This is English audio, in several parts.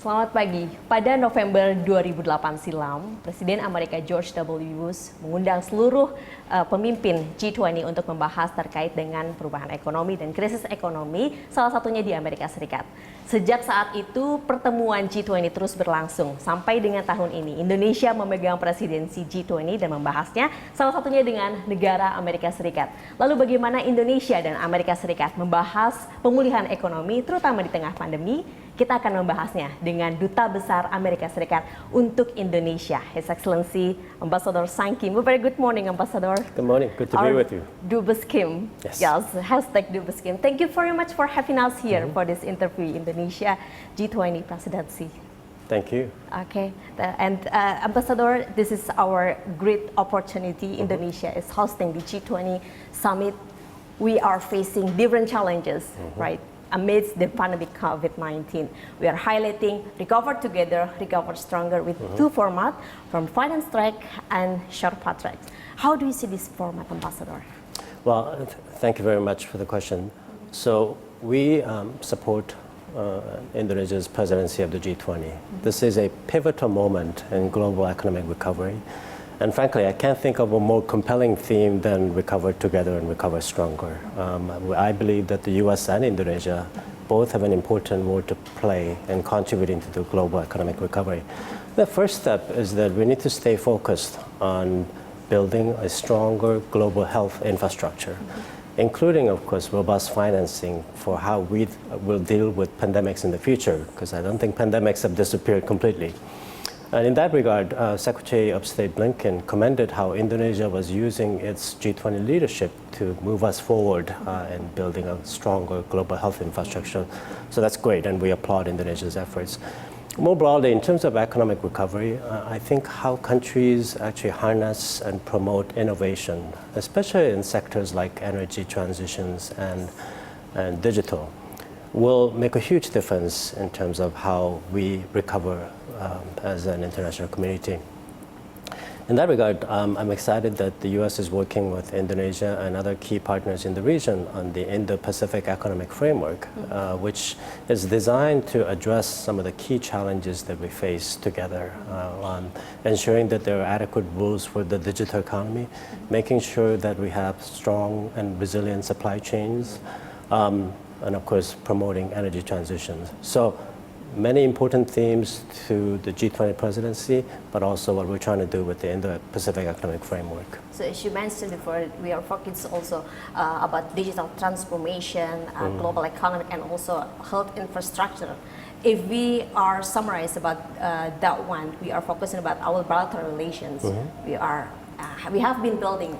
Selamat pagi. Pada November 2008 silam, Presiden Amerika George W. Bush mengundang seluruh pemimpin G20 untuk membahas terkait dengan perubahan ekonomi dan krisis ekonomi, salah satunya di Amerika Serikat. Sejak saat itu, pertemuan G20 terus berlangsung. Sampai dengan tahun ini, Indonesia memegang presidensi G20 dan membahasnya, salah satunya dengan negara Amerika Serikat. Lalu bagaimana Indonesia dan Amerika Serikat membahas pemulihan ekonomi, terutama di tengah pandemi? Kita akan membahasnya dengan Duta Besar Amerika Serikat untuk Indonesia, His Excellency Ambassador Sang Kim. Very good morning, Ambassador. Good morning. Good to be with you. Dubes Kim. Yes. Hashtag Dubes Kim. Thank you very much for having us here for this interview, Indonesia G20 Presidency. Thank you. Okay, and Ambassador, this is our great opportunity. Indonesia is hosting the G20 summit. We are facing different challenges, right? Amidst the pandemic COVID-19. We are highlighting Recover Together, Recover Stronger with two formats, from finance track and Sherpa tracks. How do you see this format, Ambassador? Well, thank you very much for the question. So we support Indonesia's presidency of the G20. This is a pivotal moment in global economic recovery. And frankly, I can't think of a more compelling theme than Recover Together and Recover Stronger. I believe that the US and Indonesia both have an important role to play in contributing to the global economic recovery. The first step is that we need to stay focused on building a stronger global health infrastructure, including, of course, robust financing for how we will deal with pandemics in the future, because I don't think pandemics have disappeared completely. And in that regard, Secretary of State Blinken commended how Indonesia was using its G20 leadership to move us forward in building a stronger global health infrastructure. So that's great, and we applaud Indonesia's efforts. More broadly, in terms of economic recovery, I think how countries actually harness and promote innovation, especially in sectors like energy transitions and digital, will make a huge difference in terms of how we recover as an international community. In that regard, I'm excited that the U.S. is working with Indonesia and other key partners in the region on the Indo-Pacific Economic Framework, which is designed to address some of the key challenges that we face together, on ensuring that there are adequate rules for the digital economy, making sure that we have strong and resilient supply chains, and of course, promoting energy transitions. So many important themes to the G20 presidency, but also what we're trying to do with the Indo-Pacific Economic Framework. So as you mentioned before, we are focused also about digital transformation, global economic, and also health infrastructure. If we are summarized about that one, we are focusing about our bilateral relations. We have been building.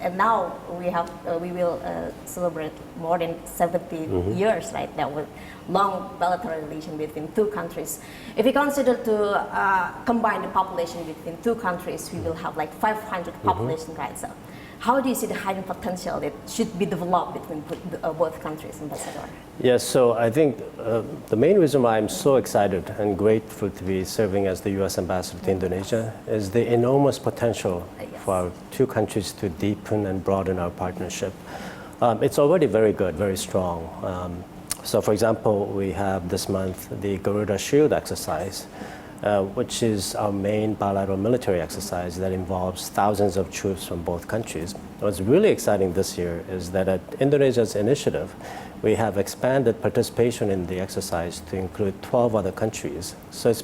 And now we will celebrate more than 70 years, right? That was long bilateral relation between two countries. If we consider to combine the population between two countries, we will have like 500 population, right? So how do you see the hidden potential that should be developed between both countries, Ambassador? Yes, so I think the main reason why I'm so excited and grateful to be serving as the U.S. ambassador to Indonesia is the enormous potential for our two countries to deepen and broaden our partnership. It's already very good, very strong. So for example, we have this month the Garuda Shield exercise, which is our main bilateral military exercise that involves thousands of troops from both countries. What's really exciting this year is that at Indonesia's initiative, we have expanded participation in the exercise to include 12 other countries. So it's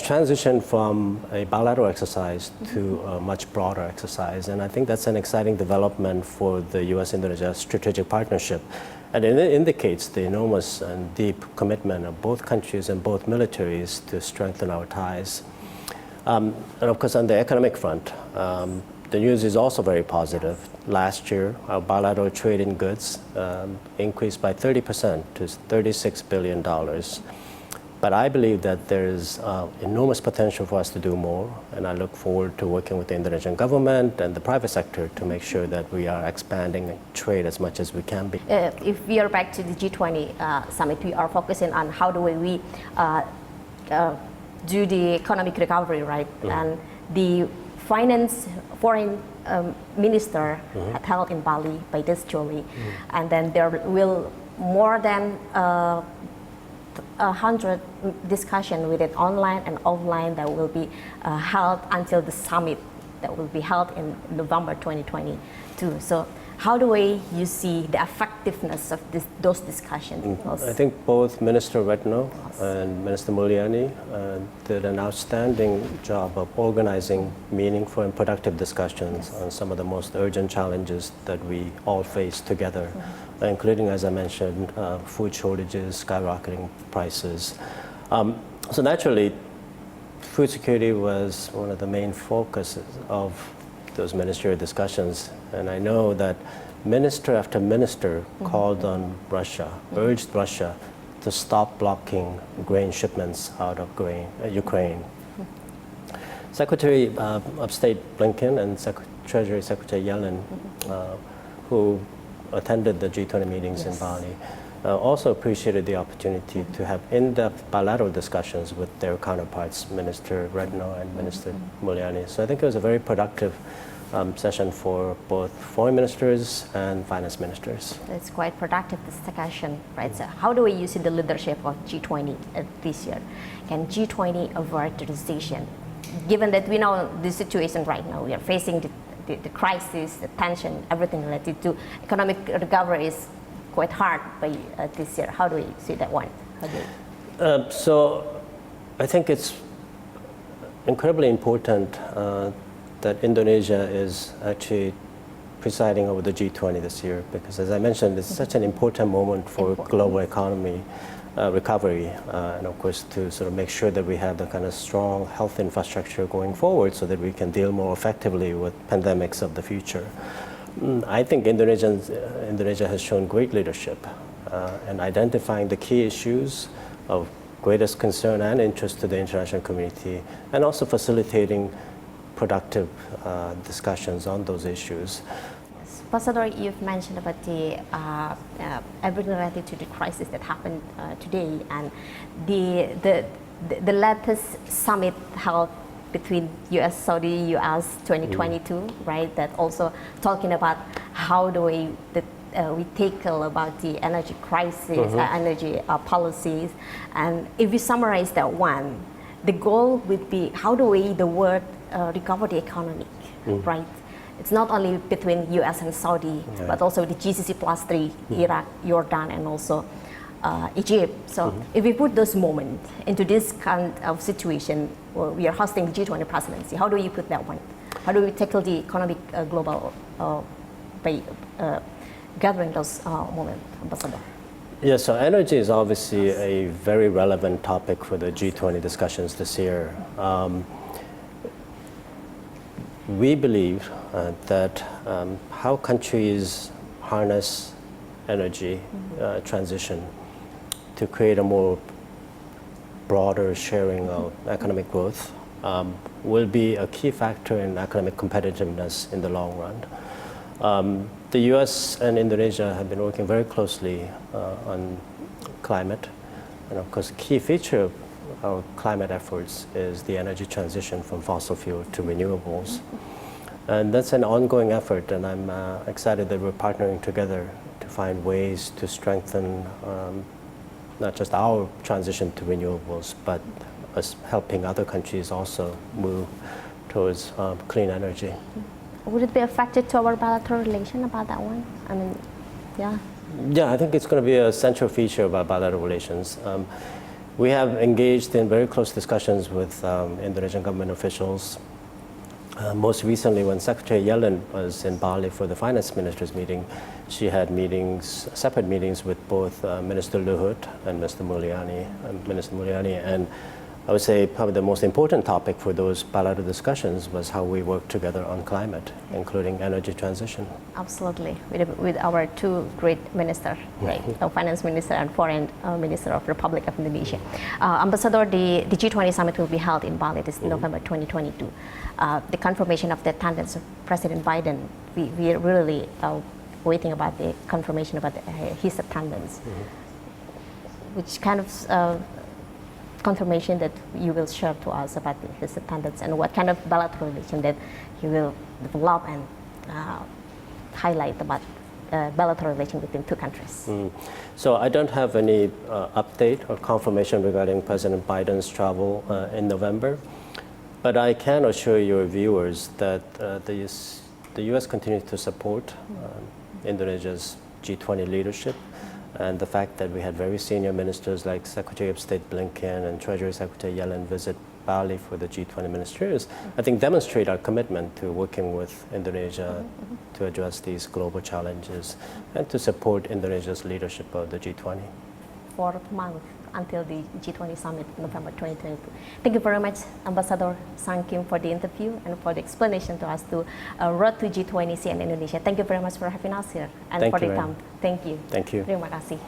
transitioned from a bilateral exercise to a much broader exercise. And I think that's an exciting development for the U.S.-Indonesia strategic partnership. And it indicates the enormous and deep commitment of both countries and both militaries to strengthen our ties. And of course, on the economic front, the news is also very positive. Last year, our bilateral trade in goods increased by 30% to $36 billion. But I believe that there is enormous potential for us to do more, and I look forward to working with the Indonesian government and the private sector to make sure that we are expanding trade as much as we can be. If we are back to the G20 summit, we are focusing on how do we do the economic recovery, right? And the foreign minister held in Bali by this July, and then there will more than 100 discussion with it online and offline that will be held until the summit that will be held in November 2022. So how do you see the effectiveness of those discussions? I think both Minister Retno and Minister Mulyani did an outstanding job of organizing meaningful and productive discussions on some of the most urgent challenges that we all face together, including, as I mentioned, food shortages, skyrocketing prices. So naturally, food security was one of the main focuses of those ministerial discussions, and I know that minister after minister called on Russia, urged Russia to stop blocking grain shipments out of Ukraine. Secretary of State Blinken and Treasury Secretary Yellen, who attended the G20 meetings in Bali, also appreciated the opportunity to have in-depth bilateral discussions with their counterparts, Minister Retno and Minister Mulyani. So I think it was a very productive session for both foreign ministers and finance ministers. It's quite productive discussion, right? So how do we use the leadership of G20 this year? Can G20 avert the recession? Given that we know the situation right now, we are facing the crisis, the tension, everything related to economic recovery is quite hard by this year. How do we see that one? So I think it's incredibly important that Indonesia is actually presiding over the G20 this year, because as I mentioned, it's such an important moment for global economy recovery, and of course to sort of make sure that we have the kind of strong health infrastructure going forward so that we can deal more effectively with pandemics of the future. I think Indonesia has shown great leadership in identifying the key issues of greatest concern and interest to the international community, and also facilitating productive discussions on those issues. Ambassador, you've mentioned about the everything related to the crisis that happened today, and the latest summit held between U.S. Saudi U.S. 2022, right? That also talking about how do we tackle about the energy crisis, energy policies, and if we summarize that one, the goal would be how do we recover the economy, right? It's not only between U.S. and Saudi, but also the GCC plus 3, Iraq, Jordan, and also Egypt. So if we put those moments into this kind of situation where we are hosting the G20 presidency, how do you put that one? How do we tackle the economic global by gathering those moments, Ambassador? Yes, so energy is obviously a very relevant topic for the G20 discussions this year. We believe that how countries harness energy transition to create a more broader sharing of economic growth will be a key factor in economic competitiveness in the long run. The US and Indonesia have been working very closely on climate, and of course, a key feature of our climate efforts is the energy transition from fossil fuel to renewables. And that's an ongoing effort, and I'm excited that we're partnering together to find ways to strengthen not just our transition to renewables, but us helping other countries also move towards clean energy. Would it be affected to our bilateral relation about that one? I mean, yeah. Yeah, I think it's going to be a central feature of our bilateral relations. We have engaged in very close discussions with Indonesian government officials. Most recently, when Secretary Yellen was in Bali for the finance ministers meeting, she had separate meetings with both Minister Luhut and Minister Mulyani. And I would say probably the most important topic for those bilateral discussions was how we work together on climate, including energy transition. Absolutely, with our two great ministers, right? The finance minister and foreign minister of Republic of Indonesia. Ambassador, the G20 summit will be held in Bali this November 2022. The confirmation of the attendance of President Biden, we are really waiting about the confirmation about his attendance. Which kind of confirmation that you will share to us about his attendance, and what kind of bilateral relation that you will develop and highlight about bilateral relation between two countries. So I don't have any update or confirmation regarding President Biden's travel in November, but I can assure your viewers that the U.S. continues to support Indonesia's G20 leadership, and the fact that we had very senior ministers like Secretary of State Blinken and Treasury Secretary Yellen visit Bali for the G20 ministers, I think demonstrate our commitment to working with Indonesia to address these global challenges and to support Indonesia's leadership of the G20. 4 months until the G20 summit November 2022. Thank you very much, Ambassador Sang Kim, for the interview and for the explanation to us to road to G20 in Indonesia. Thank you very much for having us here and Thank for you the very time. Thank you. Thank you. Terima kasih.